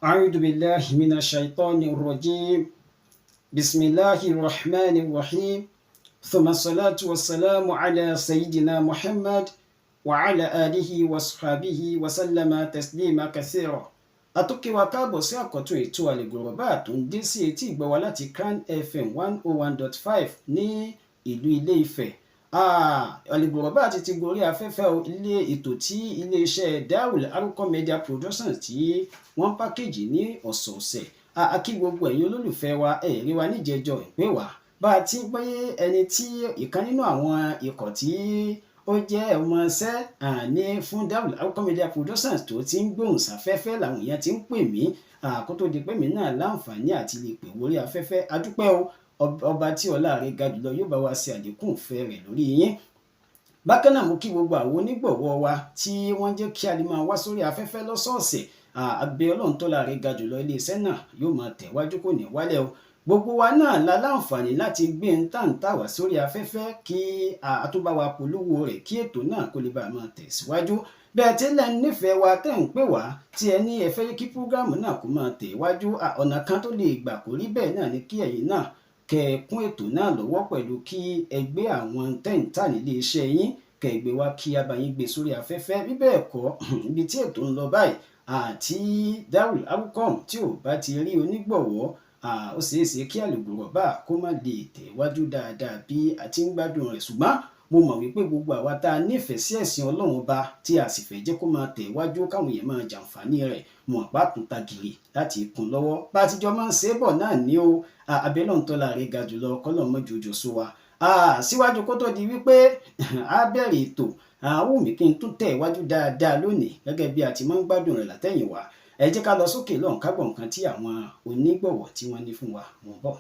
أعوذ بالله من الشيطان الرجيم بسم الله الرحمن الرحيم ثم الصلاة والسلام على سيدنا محمد وعلى آله وصحبه وسلم تسليما كثيرا. Àtúnkí wa káàbọ̀ sí àkọ́tún ètò Al-GHURABAA tó ń dé sí etí ìgbọ́ wa láti CAN FM 101.5 ní ìlú Ilé-Ifẹ̀. Al-GHURABAA ti gorí afẹ́fẹ́ ilé ètò tí iléeṣẹ́ UL-ARQM Media Productions tí wọ́n pákéjì ní ọ̀sọ̀ọ̀sẹ̀. A kí gbogbo ẹ̀yin olólùfẹ́ wa rí wa níjẹjọ ìpè wá bá a ti ń pé ẹni tí ìkan nínú àwọn ikọ̀ tí ó jẹ́ ọmọọṣẹ́ ní fún UL-ARQM Media Productions tó ti ń gbóhùn sáfẹ́fẹ́ làwọn èèyàn ti ń pè mí kó tó di pé mi náà láǹfààní àti lè pè wórí afẹ́fẹ́. Adúpẹ́ o, ọba tí ọlá rẹ̀ ga jùlọ yóò bá wa ṣe àlékún ìfẹ́ rẹ̀ lórí yín. Bákan náà mo kí gbogbo àwọn onígbọ̀wọ́ wa tí wọ́n jẹ́ kí a lè máa wá sórí afẹ́fẹ́ lọ́sọ̀ọ̀sẹ̀. Abẹ́ Ọlọ́run tó láre ga jùlọ iléeṣẹ́ náà yóò máa tẹ̀wájú kò ní wálẹ̀ o. Gbogbo wa náà la láǹfààní láti gbé ń tàǹtà wá sórí afẹ́fẹ́ kí a tó bá wa polówó rẹ̀ kí ètò náà kó lè bá máa tẹ̀síwájú. Bẹ́ẹ̀ tí lẹ́nu nífẹ̀ẹ́ wa tẹ̀ ń pè wá tí ẹ ní ẹ fẹ́ kí púrógámù náà kó máa tẹ̀wájú. Ọ̀nà kan tó lè gbà kó rí bẹ́ẹ̀ náà ni kí ẹ̀yin náà kẹ́ ẹ kún ètò náà lọ́wọ́ pẹ̀lú kí ẹ gbé àwọn tẹ̀ǹtà nílé iṣẹ́ yín kẹ́ ẹ gbé wá kí a bá yín gbé sórí afẹ́fẹ́. Bí bẹ́ẹ̀ kọ́ ibi tí ètò ń lọ báyìí àti UL-ARQM tí ò bá ti rí onígbọ̀wọ́ ó ṣeéṣe kí Al-GHURABAA kó má lè tẹ̀wájú dáadáa bí a ti ń gbádùn rẹ̀. Ṣùgbọ́n mo mọ̀ wípé gbogbo àwa tá a nífẹ̀ẹ́ sí ẹ̀sìn Ọlọ́run ọba tí a sì fẹ́ jẹ́ kó máa tẹ̀wájú káwọn èèyàn máa jàǹfààní rẹ̀ mọ̀ àpá kúta gìrì láti kún lọ́wọ́ bá a ti jọ máa ń ṣe é bọ̀ náà ní o. Abẹ́ Ọlọ́run tó láre ga jùlọ kọ́lọ́ mọ́ jòjò sọ wa. Síwájú kó tó di wípé a bẹ̀rẹ̀ ètò àwọn mi kí n tún tẹ̀ iwájú dáadáa lónìí gẹ́gẹ́ bí a ti máa ń gbádùn rẹ̀ látẹ̀yìnwá. Ẹ jẹ́ ká lọ sókè lọ́hùn ká gbọ́ nǹkan tí àwọn onígbọ̀wọ́ tí wọ́n ní fún wa mọ̀ bọ̀.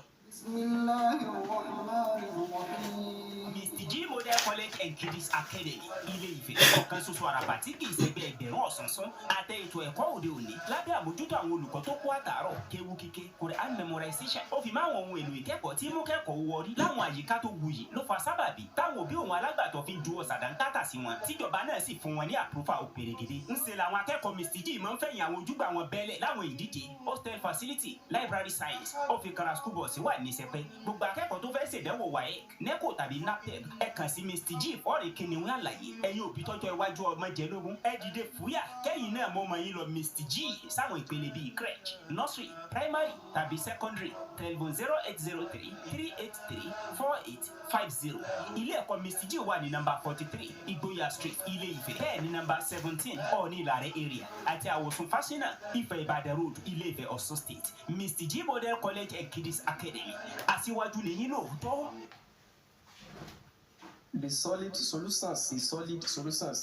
Mr. Model College and Kiddies Academy Ilé-Ifẹ̀ ọ̀kan ṣoṣo àràbà tí kì í ṣẹgbẹ́ ẹgbẹ̀rún ọ̀sánsán àtẹ ètò ẹ̀kọ́ òde òní lábẹ́ àmójútó àwọn olùkọ́ tó kó àtàárọ̀ kéwú kíké Quran memorization ó fi máa àwọn ohun èlò ìkẹ́kọ̀ọ́ tí mú kẹ́kọ̀ọ́ wọrí láwọn àyíká tó wuyì ló fa sábàbí táwọn òbí òun alágbàtọ́ fi ń ju ọ̀sàdánkátà sí wọn tíjọba náà sì fún wọn ní àprófà òpèrègèdè ń ṣe làwọn akẹ́kọ̀ọ́ Mr. G máa ń fẹ̀yìn àwọn ojúgbà wọn bẹ́lẹ̀ láwọn ìdíje hostel facility library science ó fi kara school bus wà ní sẹpẹ́ gbogbo akẹ́kọ̀ọ́ tó fẹ́ ṣèdánwò WAEC NECO tàbí NAPTEP ẹ kàn sí Mr. G ọ̀rẹ́ kìnìún àlàyé ẹ̀yin òbí tọ́jọ́ iwájú ọmọ jẹ́lógún ẹ dìde fúyà kẹ́yìn náà mọ́ ọmọ yín lọ Mr. G sáwọn ìpele bíi crèche nursery primary tàbí secondary telephone 0803-383-4850. ilé ẹ̀kọ́ Mr. G wà ní nọ́mbà 43 Ìgboyà street Ilé-Ifẹ̀ bẹ́ẹ̀ ní nọ́mbà 17 Ọ̀ọ̀ni Ìlàrẹ̀ area àti Àwòsùn Fáṣínà Ifẹ̀ Ìbàdàn road Ilé-Ifẹ̀ Ọ̀ṣun state. Mr. G Model College and Kiddies Academy aṣíwájú lẹ́yìn lóòótọ́. The solid solutions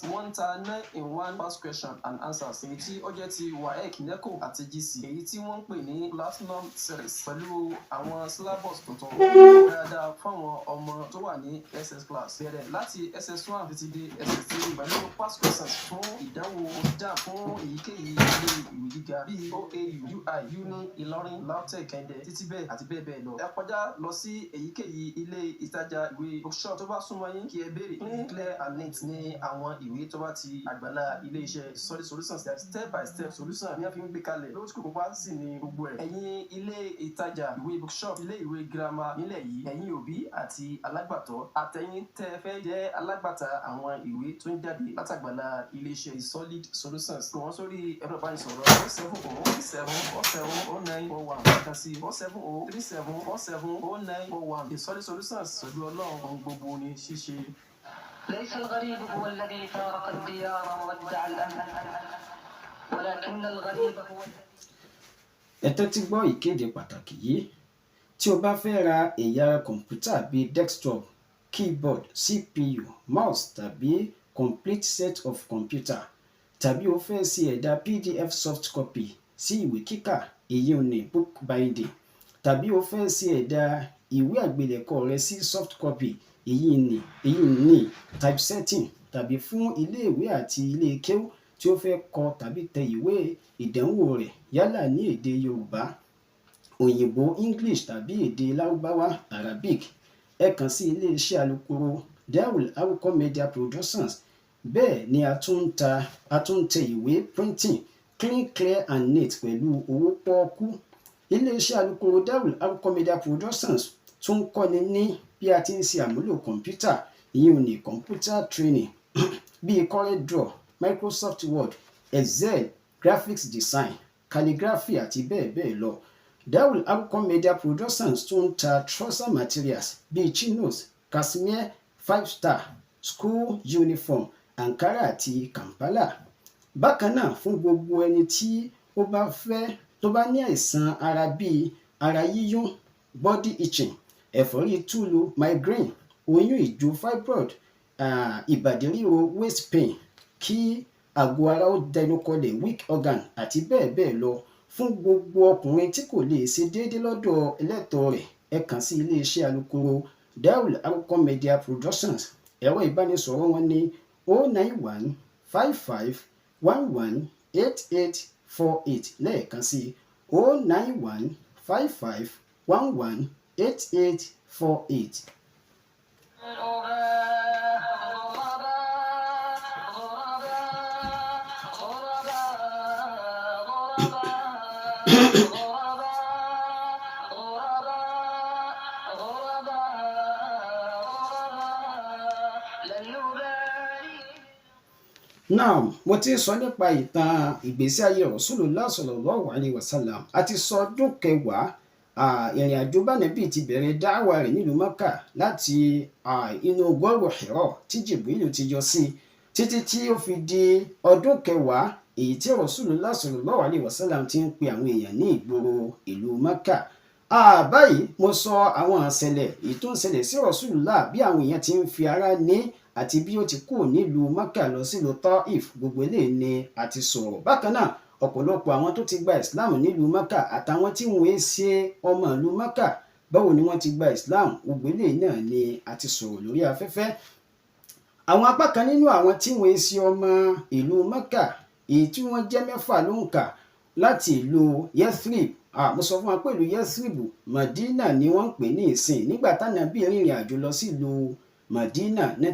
wọ́n ń ta 9-in-1 past question and answers èyí tí ó jẹ́ ti WAEC NECO àti GC èyí tí wọ́n ń pè ní platinum series pẹ̀lú àwọn syllabus tuntun dáadáa fáwọn ọmọ tó wà ní SS class bẹ̀rẹ̀ láti SS1 títí dé SS3 pẹ̀lú past questions fún ìdánwò JAMB fún èyíkéyìí ilé ìwé gíga bíi OAU UI UNI Ìlọrin LAUTECH Ẹdẹ títí bẹ́ẹ̀ àti bẹ́ẹ̀ bẹ́ẹ̀ lọ. Ẹ kọjá lọ sí èyíkéyìí ilé ìtajà ìwé bookshop tó bá súnmọ́ yín kí ẹ béèrè ní clear and neat ní àwọn ìwé tó bá ti àgbàlá ilé-iṣẹ́ solid solutions step by step solution ní a fi ń gbé kalẹ̀ lórí kòkó wá sí ní gbogbo ẹ̀. Ẹ̀yin ilé ìtajà ìwé bookshop ilé ìwé girama nílẹ̀ yìí ẹ̀yin òbí àti alágbàtọ́ àtẹ̀yin tẹ́ fẹ́ jẹ́ alágbàtà àwọn ìwé tó ń jáde látàgbàlá ilé-iṣẹ́ solid solutions kò wọ́n sórí ẹ̀rọ ìbánisọ̀rọ̀ 07037470941 kàn sí 07037470941. The solid solutions pẹ̀lú Ọlọ́run ohun gbogbo ní ṣíṣe. ليس الغريب هو الذي فارق الديار وودع الأهل ولكن الغريب هو Ẹ tẹ́tí gbọ́ ìkéde pàtàkì yìí. Tí o bá fẹ́ ra ẹ̀yà kọ̀ǹpútà bíi desktop, keyboard, CPU, mouse tàbí complete set of computer tàbí o fẹ́ ṣe ẹ̀dà PDF soft copy sí ìwé kíkà èyí ò ní book binding tàbí o fẹ́ ṣe ẹ̀dà ìwé àgbélẹ̀kọ rẹ sí soft copy èyí ní typesetting tàbí fún iléèwé àti ilé kéwú tí ó fẹ́ kọ tàbí tẹ ìwé ìdánwò rẹ̀ yálà ní èdè Yorùbá, òyìnbó English tàbí èdè Lárúbáwá Arabic. Ẹ kàn sí iléeṣẹ́ alukoro UL-ARQM Media Productions. Bẹ́ẹ̀ ni a tún ń tẹ ìwé printing clean clear and neat pẹ̀lú owó pọ́ọ́kú. Iléeṣẹ́ alukoro UL-ARQM Media Productions tún ń kọ́ni ní bí a ti ń ṣe àmúlò kọ̀ǹpútà, ìyẹn ní computer training bíi CorelDRAW, Microsoft Word, Excel, graphics design, calligraphy àti bẹ́ẹ̀ bẹ́ẹ̀ lọ. UL-ARQM Media Productions tún ń ta trouser materials bíi chinos, cashmere, 5-star, school uniform, ankara àti kampala. Bákan náà, fún gbogbo ẹni tí ó bá ní àìsàn ara bíi ara yíyún, body itching, ẹ̀fọ́rí túlu, migraine, oyún ìju, fibroid, ìbàdí ríro, waist pain, kí àgọ́ ara ó dẹnukọlẹ̀, weak organ àti bẹ́ẹ̀ bẹ́ẹ̀ lọ. Fún gbogbo ọkùnrin tí kò lè ṣe déédé lọ́dọ̀ ẹlẹ́tọ̀ọ́ rẹ̀, ẹ kàn sí iléeṣẹ́ alukoro UL-ARQM Media Productions. Ẹ̀rọ ìbánisọ̀rọ̀ wọn ní 091 55 11 8848 lẹ́ẹ̀kan sí 091 55 11 8848. Now, mo ti sọ nípa ìtàn ìgbésí ayé Rasulullah sallallahu alaihi wasallam. A ti sọ ọdún kẹwàá ìrìn àjò bánàbí ti bẹ̀rẹ̀ dáwà rẹ̀ nílùú Mẹ́kà láti inú gọ́rù Hira tí Jibril ti yọ sí títí tí ó fi di ọdún kẹwàá èyí tí Rasulullah sallallahu alaihi wasallam ti ń pe àwọn èèyàn ní ìgboro ìlú Mẹ́kà. Báyìí mo sọ àwọn ìṣẹ̀lẹ̀ èyí tó ń ṣẹlẹ̀ sí Rasulullah, bí àwọn èèyàn ti ń fi ara ní àti bí ó ti kú nílùú Mẹ́kà lọ sílùú Taif. Gbogbo eléyìí ni a ti sọ̀rọ̀. Bákan náà, ọ̀pọ̀lọpọ̀ àwọn tó ti gba Islam nílùú Mẹ́kà àtàwọn tí wọ́n ṣe ọmọ ìlú Mẹ́kà, báwo ni wọ́n ti gba Islam, gbogbo eléyìí náà ni a ti sọ̀rọ̀ lórí afẹ́fẹ́. Àwọn apá kan nínú àwọn tí wọ́n ṣe ọmọ ìlú Mẹ́kà, èyí tí wọ́n jẹ́ 6 ló ń kà láti ìlú Yathrib. Mo sọ fún wa pé ìlú Yathrib, Mẹdina ni wọ́n ń pè ní ìsìn. Nígbà t'Ànábì rìnrìn àjò lọ sí ìlú Mẹdina ni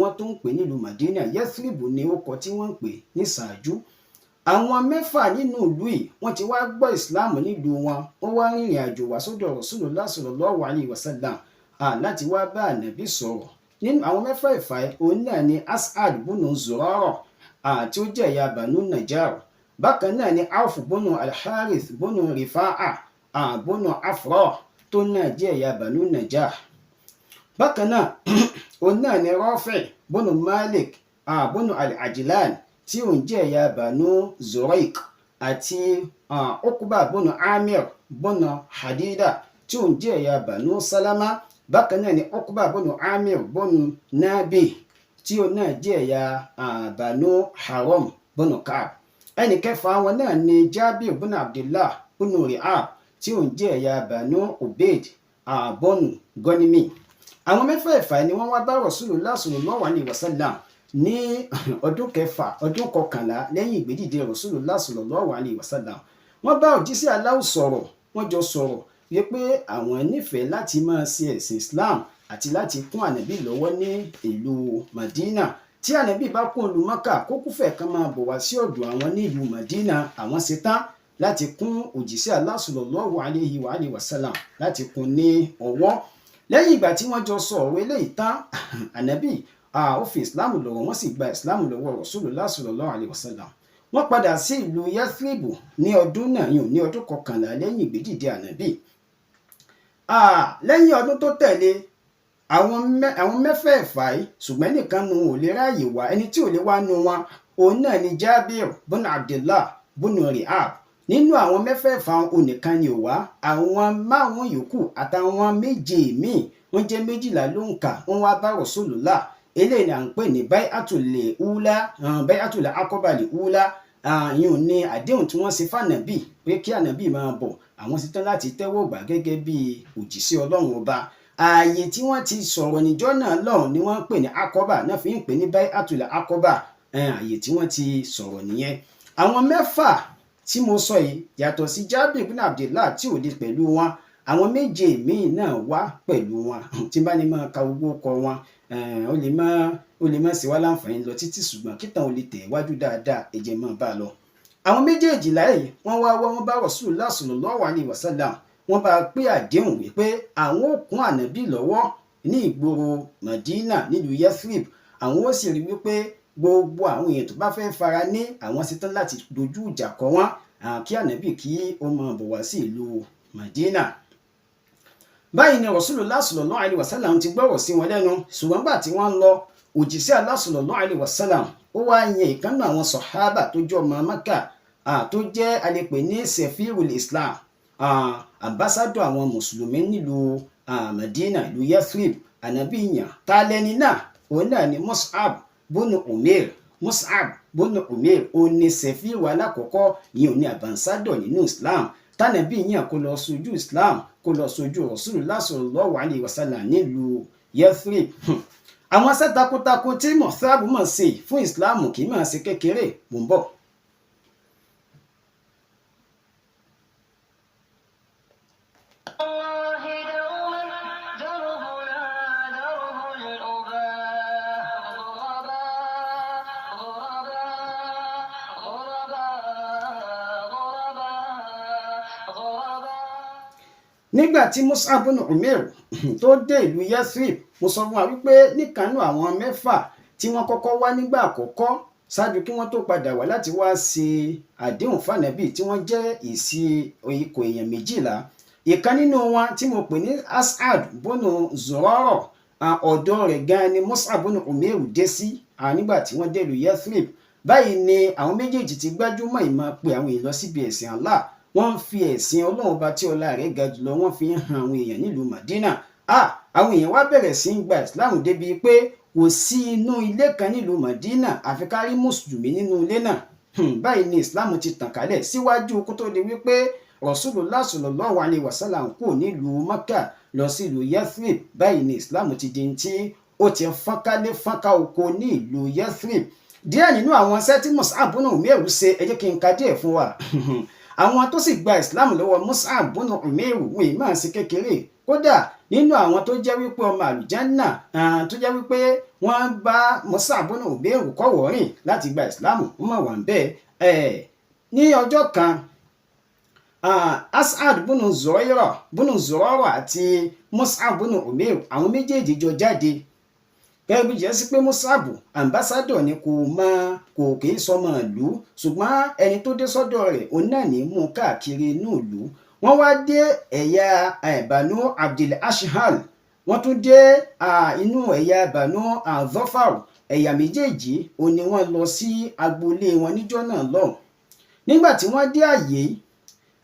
wọ́n tó ń pè nílùú Mẹdina. Yathrib ni orúkọ tí wọ́n ń pè ní ṣáájú. Àwọn 6 nínú ìlú yìí wọ́n ti wá gbọ́ Islam nílùú wọn. Wọ́n wá rìnrìn àjò wá sọ́dọ̀ Rasulullah sallallahu alaihi wasallam láti wá bá Ànábì sọ̀rọ̀. Nínú àwọn 6 òun náà ni As'ad bunu Zurara tí ó jẹ́ ẹ̀yà Banu Najjar. Bákan náà ni Auf bunu al-Harith bunu Rifa'a bunu Afra tó náà jẹ́ ẹ̀yà Banu Najjar. Bákan náà òun náà ni Rafi bunu Malik bunu al-Ajlan tí òun jẹ́ ẹ̀yà Banu Zuraiq, àti Uqba bunu Amir bunu Hadida tí òun jẹ́ ẹ̀yà Banu Salama. Bákan náà ni Uqba bunu Amir bunu Nabi tí òun náà jẹ́ ẹ̀yà Banu Haram bunu Ka'b. Ẹnì kẹfà wọn náà ni Jabir bunu Abdullah bunu Ri'ab tí òun jẹ́ ẹ̀yà Banu Ubayd bunu Ghanimi. Àwọn 6 ni wọ́n wá bá Rasulullah sallallahu alaihi wasallam ní ọdún 11 lẹ́yìn ìgbédìde Rasulullah sallallahu alaihi wasallam. Wọ́n bá òjíṣẹ́ Allah sọ̀rọ̀, wọ́n jọ sọ̀rọ̀ wípé àwọn nífẹ̀ẹ́ láti máa ṣe ẹ̀sìn Islam àti láti kún Ànábì lọ́wọ́ ní ìlú Mẹdina. Tí Ànábì bá kún ìlú Mẹ́kà, kó kúfẹ̀ kan máa bọ̀ wá sí ọ̀dọ̀ àwọn ní ìlú Mẹdina. Àwọn ṣetán láti kún òjíṣẹ́ Allah sallallahu alaihi wasallam láti kún ní ọwọ́. Lẹ́yìn ìgbà tí wọ́n jọ sọ ọ̀rọ̀ eléyìí tán, Ànábì ó fi Islam lọ́wọ́, wọ́n sì gba Islam lọ́wọ́ Rasulullah sallallahu alaihi wasallam. Wọ́n padà sí ìlú Yathrib ní ọdún náà, ní ọdún 11 lẹ́yìn ìgbédìde Ànábì. Lẹ́yìn ọdún tó tẹ̀lé, àwọn 6 yìí, ṣùgbọ́n nìkan nu ò lè ráàyè wá. Ẹni tí ò lè wá nu wọn òun náà ni Jabir bunu Abdullah bunu Ri'ab. Nínú àwọn 6 onìkan ni ò wá. Àwọn 5 yòókù àtàwọn 7 míì, wọ́n jẹ́ 12 ló ń kà, wọ́n wá bá Rasulullah. Eléyìí à ń pè ní Bai'atul Aqaba al-Ula. Yìí ni àdéhùn tí wọ́n ṣe f'Ànábì pé kí Ànábì máa bọ̀, àwọn ṣetán láti tẹ́wọ́ gbà gẹ́gẹ́ bí òjíṣẹ́ Ọlọ́run ọba. Ààyè tí wọ́n ti sọ̀rọ̀ níjọ́ náà lọ́hùn ni wọ́n ń pè ní Aqaba, náà fi ń pè ní Bai'atul Aqaba. Ààyè tí wọ́n ti sọ̀rọ̀ nìyẹn. Àwọn 6 tí mo sọ yìí, yàtọ̀ sí Jabir bin Abdullah tí ò lè pẹ̀lú wọn, àwọn 7 míì náà wá pẹ̀lú wọn. Tí bá ní máa ka gbogbo ọkọ̀ wọn, ó lè má ṣe wá láǹfààní lọ títí, ṣùgbọ́n kíntàn ò lè tẹ̀ wájú dáadáa, ẹ jẹ́ máa bá lọ. àwọn méjèèjì láyé wọ́n wá wọ́n bá Rasulullah sallallahu alaihi wasallam wọ́n bá pé àdéhùn wípé àwọn ó kún ànábì lọ́wọ́ ní ìgboro Mẹdina nílùú Yathrib, àwọn ó sì rí wípé gbogbo àwọn èèyàn tó bá fẹ́ fara ní àwọn ṣetán láti dojú ìjà kọ wọ́n kí ànábì kí ó máa bọ̀ wá sí ìlú Mẹdina. Báyìí ni Rasulullah sallallahu alaihi wasallam ti gbọ́rọ̀ sí wọn lẹ́nu, ṣùgbọ́n gbà tí wọ́n lọ òjíṣẹ́ Allah sallallahu alaihi wasallam ó wá yan ìkànnì àwọn sọ̀hábà tó jọ ọmọ Mẹ́kà tó jẹ́ alẹ́pẹ̀ ní sefirul Islam, ambassador àwọn mùsùlùmí nílùú Mẹdina ìlú Yathrib. ànábì yàn ta lẹni náà, òun náà ni Mus'Ab bónú Umayr. Mus'Ab bónú Umayr ó ní sẹ́fíìrù alákọ̀ọ́kọ́, ìyẹn ò ní àbánsádọ̀ nínú Islam tánàbí yàn kó lọ sojú Islam, kó lọ sojú Rasulullah sallallahu alaihi wasallam nílùú Yathrib. àwọn asẹ́ takuntakun tí Mus'Ab mọ̀ sí fún Islam kì í máa ṣe kékeré. mò ń bọ̀. nígbà tí Mus'Ab bin Umayr tó dé ìlú Yathrib, mo sọ fún wa wípé níkanú àwọn mẹ́fà tí wọ́n kọ́kọ́ wá nígbà àkọ́kọ́ ṣáájú kí wọ́n tó padà wá láti wá ṣe àdéhùn fànàbí tí wọ́n jẹ́ ìsí ikọ̀ èèyàn 12. ìkan nínú wọn tí mo pè ní As'ad bónú Zurara, ọ̀dọ̀ rẹ̀ gan ni Mus'Ab bin Umayr dé sí nígbà tí wọ́n dé ìlú Yathrib. báyìí ni àwọn méjèèjì ti gbájúmọ̀ ìmọ̀ pé àwọn èèyàn lọ síbi ẹ̀sìn Allah. wọ́n fi ẹ̀sìn Ọlọ́run ọba tí ọlá rẹ̀ ga jùlọ wọ́n fi ń han àwọn èèyàn nílùú Mẹdina. àwọn èèyàn wá bẹ̀rẹ̀ sí ń gba Islam débi pé kò sí inú ilé kan nílùú Mẹdina àfi ká rí mùsùlùmí nínú ilé náà. báyìí ni Islam ti tàn kálẹ̀ síwájú kó tó di wípé Rasulullah sallallahu alaihi wasallam kò nílùú Mẹ́kà lọ sí ìlú Yathrib. báyìí ni Islam ti di tí ó ti fọ́nkálé fọ́nká oko ní ìlú Yathrib. díẹ̀ nínú àwọn iṣẹ́ tí Mus'Ab bin Umayr ṣe, ẹ jẹ́ kí n ka díẹ̀ fún wa. àwọn tó sì gba Islam lọ́wọ́ Mus'Ab bin Umayr wọ́n máa ṣe kékeré. kódà nínú àwọn tó jẹ́ wípé ọmọ àlùjánnà tó jẹ́ wípé wọ́n bá Mus'Ab bin Umayr kọ́wọ́ rìn láti gba Islam wọ́n máa wà ń bẹ́ẹ̀. ní ọjọ́ kan As'ad bónú Zurara àti Mus'Ab bin Umayr àwọn méjèèjì jọ jáde. gẹ́gẹ́ bí jẹ́ sí pé Mus'Ab ambassador ni kò kì í sọmọ ìlú, ṣùgbọ́n ẹni tó dé sọ́dọ̀ rẹ̀ òun náà ní mú káàkiri inú ìlú. wọ́n wá dé ẹ̀yà Banu Abdul Ashhal, wọ́n tún dé inú ẹ̀yà Banu Dhafar. ẹ̀yà méjèèjì òun ni wọ́n lọ sí agboolé wọn níjọ́ náà lọ́hùn. nígbà tí wọ́n dé àyè,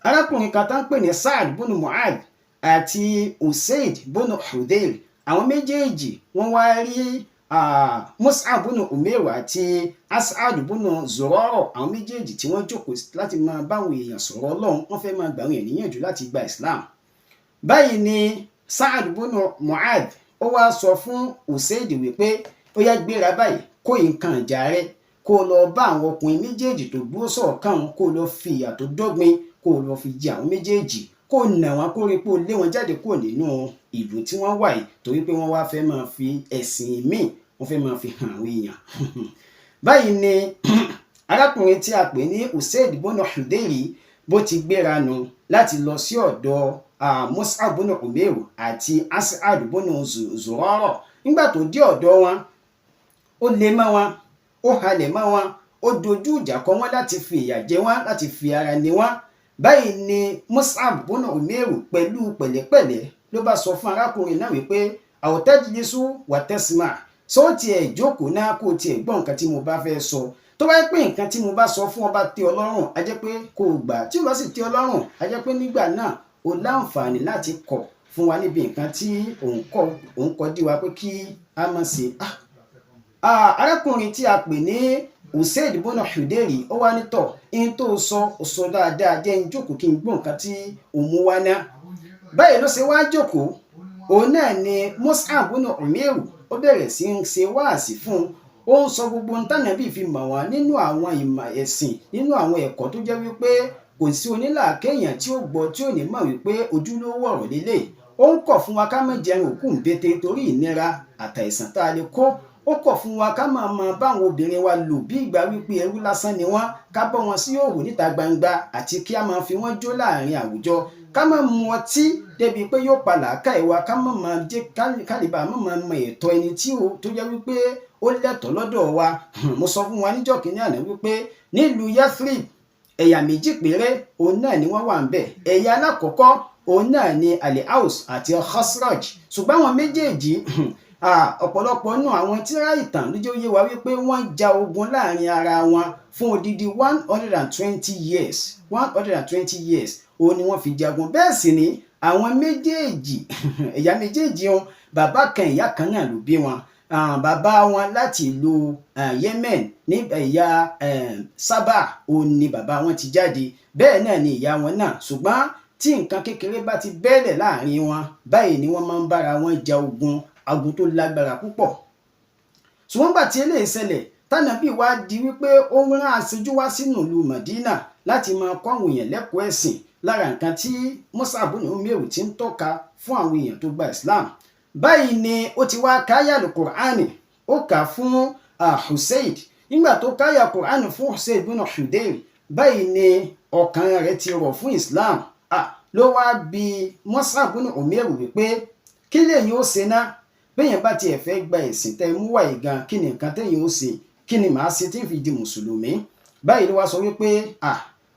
arákùnrin kan tá ń pè ní Sa'd bónú Mu'adh àti Usaid bónú Hudayr, àwọn méjèèjì wọ́n wá rí Mus'Ab bin Umayr àti As'ad bin Zurara, àwọn méjèèjì tí wọ́n jókòó láti máa báwọn èèyàn sọ̀rọ̀ Ọlọ́run, wọ́n fẹ́ máa gbà àwọn èèyàn níyànjú láti gba Islam. báyìí ni Sa'd bin Mu'adh ó wá sọ fún Usaid wípé ó yá gbéra báyìí kó nǹkan ìjà rẹ̀ kó lọ bá àwọn ọkùnrin méjèèjì tó dúró sọ̀kan, kó lọ fi ìyà tó dọ́gbin kó lọ fi jẹ àwọn méjèèjì, kó nà wọn kó rí pé ó lé wọn jáde kúrò nínú ìlú tí wọ́n wà yìí, torí pé wọ́n wá fẹ́ máa fi ẹ̀sìn míì wọ́n fẹ́ máa fi hàn àwọn èèyàn. báyìí ni arákùnrin tí a pè ní Usaid bónú Hudayr bó ti gbéra nù láti lọ sí ọ̀dọ̀ Mus'Ab bin Umayr àti As'ad bónú Zurara. nígbà tó dé ọ̀dọ̀ wọn, ó lé mọ́ wọn, ó halẹ̀ mọ́ wọn, ó dojú ìjà kọ wọn láti fi ìyà jẹ wọn, láti fi ara ní wọn. báyìí ni Mus'Ab bin Umayr pẹ̀lú pẹ̀lẹ́pẹ̀lẹ́ ló bá sọ fún arákùnrin náà wípé aw tajlisu wa tasma', sọ tiẹ̀ jókòó náà kó tiẹ̀ gbọ́ nǹkan tí mo bá fẹ́ sọ. tó bá yẹ pé nǹkan tí mo bá sọ fún ọ bá tẹ́ ọ lọ́rùn, a jẹ́ pé kó o gbà. tí o bá sì tẹ́ ọ lọ́rùn, a jẹ́ pé nígbà náà o láǹfààní láti kọ̀ fún wa níbi nǹkan tí òun kọ́ dí wa pé kí a má ṣe. arákùnrin tí a pè ní Usaid bónú Hudayr ó wá nítọ̀ in tó sọ dáadáa, jẹ́ ń jókòó kí n gbọ́ nǹkan tí òun mú wá ná. báyìí ló ṣe wá jókòó, òun náà ni Mus'Ab bin Umayr ó bẹ̀rẹ̀ sí ń ṣe wáàsí fún un. ó ń sọ gbogbo ń tànàbí fi mọ̀ wá nínú àwọn ìmọ̀ ẹ̀sìn, nínú àwọn ẹ̀kọ́ tó jẹ́ wípé kò sí onílàákéèyàn tí ó gbọ́ tí ò ní mọ̀ wípé ojúlówó ọ̀rọ̀ lélẹ̀. ó ń kọ̀ fún wa ká má jẹun òkú ń bété torí ìnira àtàìsàn tá a lè kó. ó kọ̀ fún wa ká máa bá àwọn obìnrin wa lò bí ìgbà wípé ẹrú lásán ni wọ́n, ká bọ́ wọn sí òhò níta gbangba àti kí a máa fi wọ́n jó láàrin àwùjọ, ká má mu ọtí débi pé yóò pa làákàyè wa, ká má máa jẹ́ kálíbà má máa mọ ẹ̀tọ́ ẹni tó jẹ́ wípé ó lẹ́tọ̀ọ́ lọ́dọ̀ wa. Mo sọ fún wa níjọ́ kìíní àná wípé nílùú Yathrib ẹ̀yà méjì péré òun náà ni wọ́n wà ń bẹ̀. Ẹ̀yà alákọ̀ọ́kọ́ òun náà ni al-Aws àti Khazraj, ṣùgbọ́n àwọn méjèèjì ọ̀pọ̀lọpọ̀ nù àwọn tírà ìtàn ló jẹ́ ó yé wa wípé wọ́n ja ogun láàrin ara wọn fún odidi 120 years 120 years òun ni wọ́n fi jagun. Bẹ́ẹ̀ sì ni àwọn méjèèjì ẹ̀yà méjèèjì wọn bàbá kan ìyá kan náà ló bí wọn. Bàbá wọn láti ìlú Yemen ní ẹ̀yà Sábà òun ni bàbá wọn ti jáde, bẹ́ẹ̀ náà ni ìyá wọn náà, ṣùgbọ́n tí nǹkan kékeré bá ti bẹ́ẹ̀lẹ̀ láàrin wọn báyìí ni wọ́n máa ń bára wọn ja ogun tó lágbára púpọ̀. Ṣùgbọ́n gbà tí eléyìí ṣẹlẹ̀ tánàbí wá di wípé ó ń rán aṣojú wá sínú ìlú Mẹdina láti máa kọ́ àwọn èèyàn lẹ́kọ̀ọ́ ẹ̀sìn, lára nǹkan tí Mus'Ab ibn Umayr ti ń tọ́ka fún àwọn èèyàn tó gba Islam. Báyìí ni ó ti wá káyà al-Qur'ani, ó kà fún Husayd. Nígbà tó káyà Qur'ani fún Husayd ibn Hudayr, báyìí ni ọkàn rẹ̀ ti rọ̀ fún Islam. Ló wá bi Mus'Ab ibn Umayr wípé kí lèyìn ó ṣe náà bẹ́yẹn bá tiẹ̀ fẹ́ gba ẹ̀sìn tẹ́ mú wáyé gan, kí ni nǹkan tẹ́yìn ó ṣe, kí ni màá ṣe tí ń fi di mùsùlùmí. Báyìí ló wá sọ wípé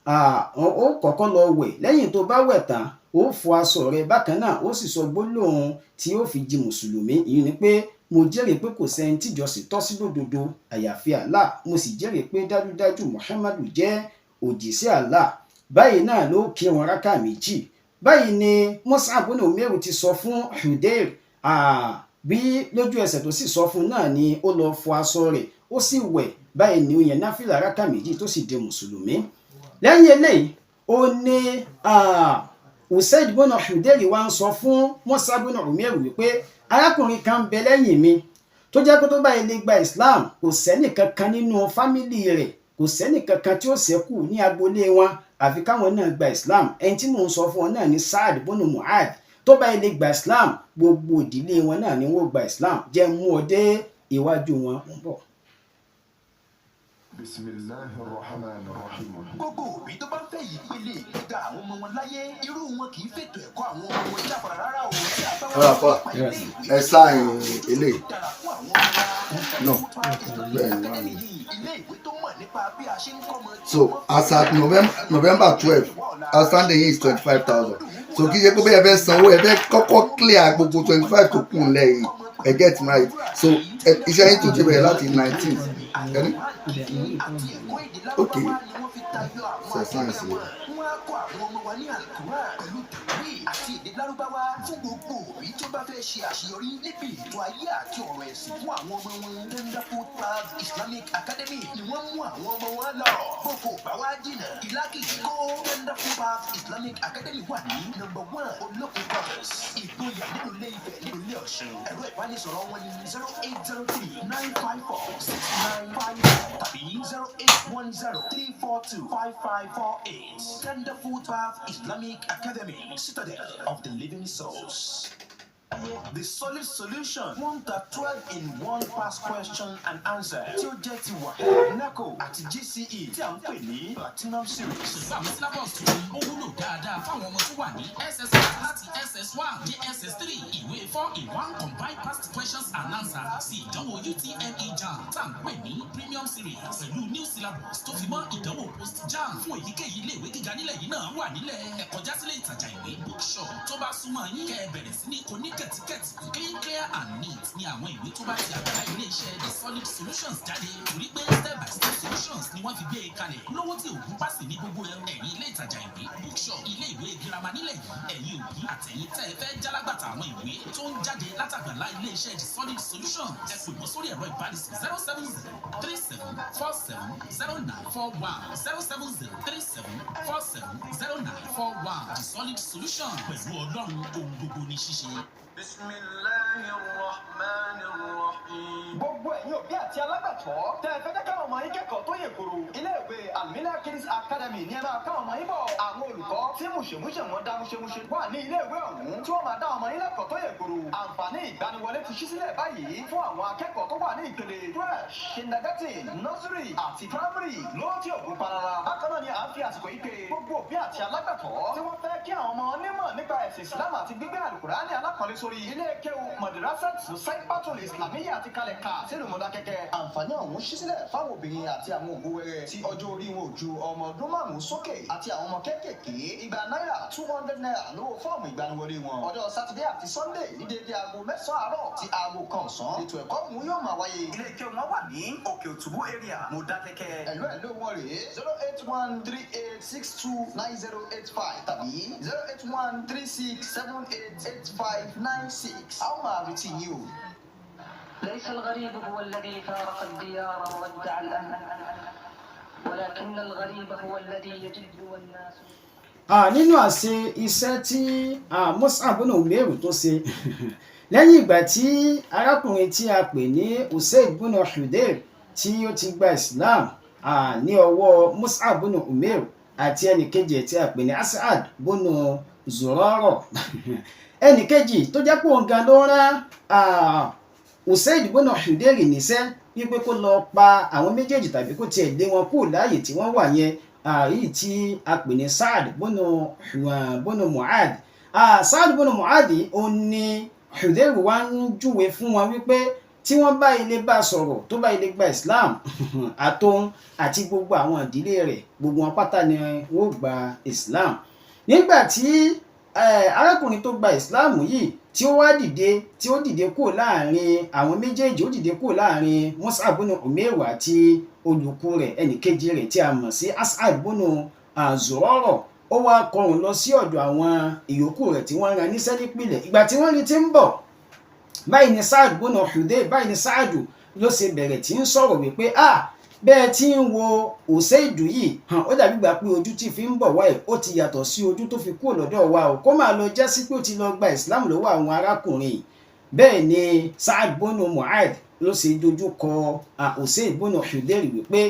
ó kọ́kọ́ lọ wẹ̀, lẹ́yìn tó bá wẹ̀ tán ó fọ aṣọ rẹ̀, bákan náà ó sì sọ gbólóhùn tí ó fi di mùsùlùmí. Ìyẹn ni pé mo jẹ́rìí pé kò sẹ́ni tíjọsìn tọ́ sí lódodo àyàfi Allah, mo sì jẹ́rìí pé dájúdájú Muhammadu jẹ́ òjíṣẹ́ Allah. Báyìí náà ló kírun rákà méjì. Báyìí ni Mus'Ab ibn Umayr ti sọ fún Hudayr, bí lójú ẹsẹ̀ tó sì sọ fún náà ni ó lọ fọ aṣọ rẹ̀, ó sì wẹ̀. Báyìí ni ó yẹn náfìlà rákà méjì tó sì di mùsùlùmí. Lẹ́yìn eléyìí ó ní Usayd ibn Hudayr wá ń sọ fún Mus'Ab ibn Umayr wípé arákùnrin kan bẹ lẹ́yìn mi tó jẹ́ pé tó bá ilé gba Islam kò sẹ́nì kankan nínú fámìlì rẹ̀, kò sẹ́nì kankan tí ó ṣẹ́kù ní agboolé wọn àfi káwọn náà gba Islam. Ẹni tí mò ń sọ fún ọ náà ni Sa'd ibn Mu'adh. Tó bá ilé gba Islam gbogbo ìdílé wọn náà ni wọ́n gba Islam. Jẹ́ mú ọ dé iwájú wọn ń bọ̀. Bismillahirrahmanirrahim. Gbogbo òbí tó bá fẹ́ yìí pélé ìgbéga àwọn ọmọ wọn láyé, irú wọn kì í fètò ẹ̀kọ́ àwọn ọmọ wọn jáfara rárá o. Tí a bá wọn fún ìpàdé ẹ sáyìn eléyìí. dára fún àwọn ọmọ No. ilé ìwé tó mọ̀ nípa bí a ṣe ń kọ́ ọmọ. So as at November 12, outstanding is 25,000. So kí ṣe pé bẹ́ẹ̀ fẹ́ sanwó ẹ fẹ́ kọ́kọ́ clear gbogbo 25 tó kù lẹ́yìn ẹ get right. So iṣẹ́ yín tún ti bẹ̀rẹ̀ láti 19. Okay. So science yìí. Wọ́n á kọ́ àwọn ọmọ wa ní Al-Qur'an pẹ̀lú tẹ̀wé àti èdè Lárúbáwá fún gbogbo òbí tó bá fẹ́ ṣe àṣeyọrí níbi ètò ayé àti ọ̀rọ̀ ẹ̀sìn fún àwọn ọmọ wọn. Wonderful Path Islamic Academy ni wọ́n mú àwọn ọmọ wọn lọ. Gbogbo bá wá jìnnà ìlàkìjì kó. Wonderful Path Islamic Academy wà ní number 1 Olókun Quarters, Ìgboyà nínú Ilé Ifẹ̀ nínú Ilé Ọ̀ṣun. Ẹ̀rọ ìbánisọ̀rọ̀ wọn ni 0803-954-6954 tàbí 0810-342-5548. Wonderful Path Islamic Academy, Citadel of the Living Souls. The solid solution. One that 12-in-1 past question and answer. Tí ó jẹ́ ti WAEC, NECO àti GCE tí a ń pè ní Platinum Series. Àwọn syllabus tuntun ó wúlò dáadáa fáwọn ọmọ tó wà ní SS1 láti SS1 dé SS3. Ìwé 4-in-1 combined past questions and answer sí ìdánwò UTME JAMB tá à ń pè ní Premium Series pẹ̀lú new syllabus tó fi mọ́ ìdánwò post JAMB fún èyíkéyìí ilé ìwé gíga nílẹ̀ yìí náà wà nílẹ̀. Ẹ kọjá sílé ìtajà ìwé bookshop tó bá súnmọ́ yín kẹ́ ẹ bẹ̀rẹ̀ sí ní kẹ́tíkẹ́tì clear and neat ni àwọn ìwé tó bá ti àgbàlá ilé-iṣẹ́ The Solid Solutions jáde torí pé step by step solutions ni wọ́n fi gbé e kalẹ̀ lówó tí òògùn pàṣẹ ní gbogbo ẹ̀yìn ilé ìtajà ìwé bookshop ilé ìwé girama nílẹ̀ yìí ẹ̀yin òbí àtẹ̀yìn tẹ́ ẹ fẹ́ jálágbàtà àwọn ìwé tó ń jáde látàgbàlá ilé-iṣẹ́ The Solid Solutions ẹ pè wọ́n sórí ẹ̀rọ ìbánisọ̀rọ̀ 070-3747-0941 The Solid Solutions pẹ̀lú Ọlọ́run ohun gbogbo ní ṣíṣe. Bismillahirrahmanirrahim. Gbogbo ẹ̀yin òbí àti alágbàtọ́ tẹ́ ẹ fẹ́ jẹ́ káwọn ọmọ yín kẹ́kọ̀ọ́ tó yè koro iléèwé Al-Kids Academy ní ẹ máa káwọn ọmọ yín bọ̀ àwọn olùkọ́ tí mùṣemúṣe wọn dá mùṣemúṣe wà ní iléèwé ọ̀hún tí wọ́n máa dá ọmọ yín lẹ́kọ̀ọ́ tó yè koro àǹfààní ìgbaniwọlé ti ṣí sílẹ̀ báyìí fún àwọn akẹ́kọ̀ọ́ tó wà ní ìpele fresh kindergarten nursery àti primary lọ́wọ́ tí ògùn parara bákan náà ni à ń fi àsìkò yìí pé gbogbo òbí àti alágbàtọ́ tí wọ́n fẹ́ kí àwọn ọmọ onímọ̀ nípa ẹ̀sìn Islam àti gbígbé Al-Qur'ani alákọ̀ọ́lẹ̀ sórí ilé kéwu Madrasat Musaibatul Islamiyya àti kalẹ̀ ká sílùú Mọdákẹ́kẹ́ àǹfààní ọ̀hún ṣí sílẹ̀ fáwọn obìnrin àti àwọn ògo wẹrẹ tí ọjọ́ orí wọn ò ju ọmọ ọdún 5 sókè àti àwọn ọmọ kéékèèké igba náírà 200 naira lówó fọ́ọ̀mù ìgbaniwọlé wọn ọjọ́ sátidé àti sunday ní dédé aago 9 àárọ̀ tí aago 1 ọ̀sán ètò ẹ̀kọ́ ọ̀hún yóò máa wáyé ilé ike wọn wà ní òkè òtúbú area Mọdákẹ́kẹ́ ẹ̀lú wọn rèé 08138629085 tàbí 08136788596 a ó máa retí yín o. ليس الغريب هو الذي فارق الديار وودع الأهل ولكن الغريب هو الذي يجد والناس. Nínú àṣẹ iṣẹ́ tí Mus'Ab bin Umayr tó ṣe lẹ́yìn ìgbà tí arákùnrin tí a pè ní Usayd bin Hudayr tí ó ti gba Islam ní ọwọ́ Mus'Ab bin Umayr àti ẹnìkejì tí a pè ní As'ad bin Zurara ẹnìkejì tó jẹ́ pé òun gan ló rán Usayd bin Hudayr níṣẹ́ wípé kó lọ pa àwọn méjèèjì tàbí kó tiẹ̀ lé wọn kúrò láàyè tí wọ́n wà yẹn èyí tí a pè ní Sa'd bin Mu'adh Sa'd bin Mu'adh ó ní Hudayr wá ń júwe fún wọn wípé tí wọ́n bá ilé bá sọ̀rọ̀ tó bá ilé gba Islam àtòun àti gbogbo àwọn ìdílé rẹ̀ gbogbo wọn pátá ni wọ́n gba Islam nígbà tí arákùnrin tó gba Islam yìí tí ó wá dìde tí ó dìde kúrò láàrin àwọn méjèèjì ó dìde kúrò láàrin Mus'Ab bin Umayr àti olùkú rẹ̀ ẹnìkejì rẹ̀ tí a mọ̀ sí As'ad bin Zurara ó wá kọrùn lọ sí ọ̀dọ̀ àwọn ìyókù rẹ̀ tí wọ́n rán níṣẹ́ nípìnlẹ̀ ìgbà tí wọ́n rí tí ń bọ̀ báyìí ni Sa'd bin Hudayr báyìí ni Sa'd ló ṣe bẹ̀rẹ̀ tí ń sọ̀rọ̀ wípé bẹ́ẹ̀ tí ń wo Usayd yìí ó dàbí gbà pé ojú tí fi ń bọ̀ wáyé ó ti yàtọ̀ sí ojú tó fi kúrò lọ́dọ̀ wa o kó máa lọ jẹ́ sí pé ó ti lọ gba Islam lọ́wọ́ àwọn arákùnrin bẹ́ẹ̀ ni Sa'd bin Mu'adh ló ṣe dojú kọ Usayd bin Hudayr wípé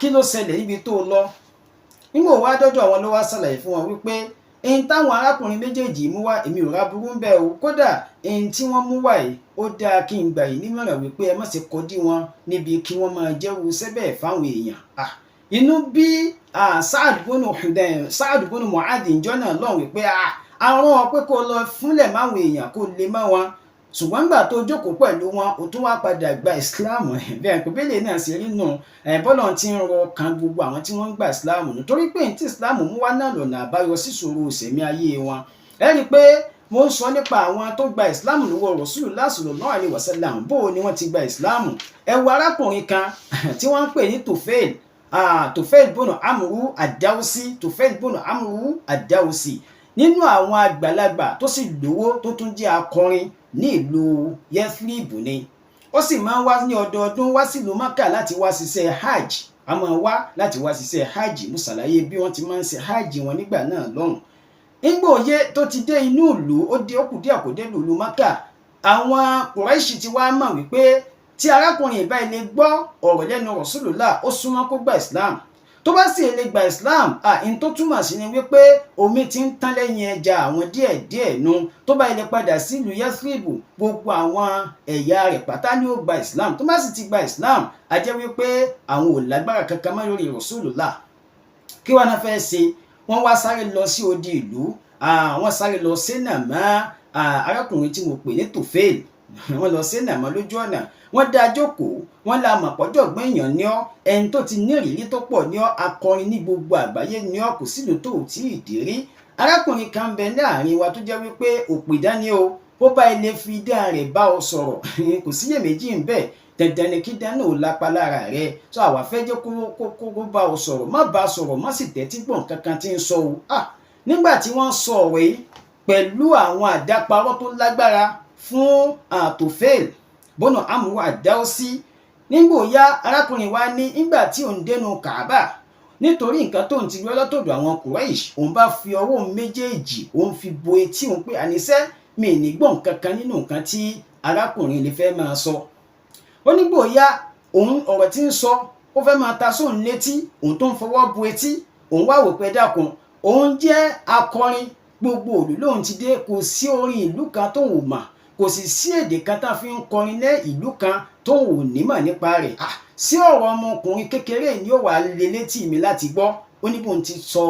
kí ló ṣẹlẹ̀ níbi tó lọ nígbà wá dọ́dọ̀ àwọn ló wá ṣàlàyé fún wọn wípé ẹni táwọn arákùnrin méjèèjì mú wá èmi ò rá burú ń bẹ o kódà ẹni tí wọ́n mú wá yìí ó dáa kí n gbà yìí nímọ̀ràn wípé ẹ má ṣe kọdí wọn níbi kí wọ́n máa jẹ́rú sẹ́bẹ̀ fáwọn èèyàn inú bí Sa'd bin Mu'adh ìjọ náà lọ́hùn wípé àwọn pé kó lọ fúnlẹ̀ máwọn èèyàn kó lè má wọn ṣùgbọ́n nígbà tó jókòó pẹ̀lú wọn ó tún wá padà gba Islam bẹ́ẹ̀ pé bẹ́ẹ̀ náà sì rí nù bọ́lọ̀ tí ń rọ kan gbogbo àwọn tí wọ́n ń gba Islam nítorí pé tí Islam mú wá náà lọ́nà àbáyọ síṣòro ìṣẹ̀mí ayé wọn ẹ rí i pé mo ń sọ nípa àwọn tó gba Islam lọ́wọ́ Rasulullah sallallahu alaihi wasallam bó ni wọ́n ti gba Islam ẹ wo arákùnrin kan tí wọ́n ń pè ní Tufail bin Amru ad-Dawsi nínú àwọn àgbàlagbà tó sì lówó tó tún jẹ́ akọrin ní ìlú Yathrib ni ó sì máa ń wá ní ọdọọdún wá sílùú Mákà láti wá ṣiṣẹ́ hajj a máa wá láti wá ṣiṣẹ́ hajj mo ṣàlàyé bí wọ́n ti máa ń ṣe hajj wọn nígbà náà lọ́hùn nígbà òye tó ti dé inú ìlú ó kù díẹ̀ kó dé ìlú Mákà àwọn Quraishi ti wá mọ̀ wípé tí arákùnrin ìbá ilé gbọ́ ọ̀rọ̀ lẹ́nu Rasulullah ó súnmọ́ kó gba Islam tó bá sì lè gba Islam in tó túmọ̀ sí ni wípé omi ti ń tán lẹ́yìn ẹja àwọn díẹ̀díẹ̀ nu tó bá ilé padà sílùú Yathrib gbogbo àwọn ẹ̀yà rẹ̀ pátá ni ó gba Islam tó bá sì ti gba Islam a jẹ́ wípé àwọn ò lágbára kankan mọ́ lórí Rasulullah kí wọ́n náà fẹ́ ṣe wọ́n wá sáré lọ sí odi ìlú wọ́n sáré lọ sénà mọ́ arákùnrin tí mo pè ní Tufail wọ́n lọ sénà mọ́ lójú ọ̀nà wọ́n dá jókòó wọ́n la mọ̀pọ́jọ̀gbọ́n èèyàn ní ọ́ ẹni tó ti ní ìrírí tó pọ̀ ní ọ́ akọrin ní gbogbo àgbáyé ní ọ́ kò sílùú tó tí ì dé rí arákùnrin kan bẹ láàrin wa tó jẹ́ wípé òpìdán ni o bó bá ilé fi dá rẹ̀ bá ọ sọ̀rọ̀ kò síyèméjì ń bẹ dandan ni kí dáná ò lápá lára rẹ̀ tó àwa fẹ́ jẹ́ kó bá ọ sọ̀rọ̀ má bá a sọ̀rọ̀ má sì tẹ́tí gbọ̀n kankan tí ń sọ o nígbà tí wọ́n sọ ọ̀rọ̀ yìí pẹ̀lú àwọn àdáparọ́ tó lágbára fún Tufail bin Amru ad-Dawsi nígbò ya arákùnrin wa ní nígbà tí òun dénú Kaaba nítorí nǹkan tó ń ti gbọ́ látọ̀dọ̀ àwọn Quraysh òun bá fi ọwọ́ méjèèjì òun fi bo etí òun pé àníṣẹ́ mi ní gbọ́ nǹkan kan nínú nǹkan tí arákùnrin lè fẹ́ máa sọ ó nígbò ya òun ọ̀rọ̀ tí ń sọ ó fẹ́ máa ta sóun létí, òun tó ń fọwọ́ bu etí, òun wá wò pé dákun òun jẹ́ akọrin gbogbo òlù lóun ti dé, kò sí orin ìlú kan tóun ò mà, kò sì sí èdè kan tá a fi ń kọrin ní ìlú kan tóun ò nímọ̀ nípa rẹ̀. Sí ọ̀rọ̀ ọmọkùnrin kékeré ni ó wà lé létí mi láti gbọ́, ó ní bóun ti sọ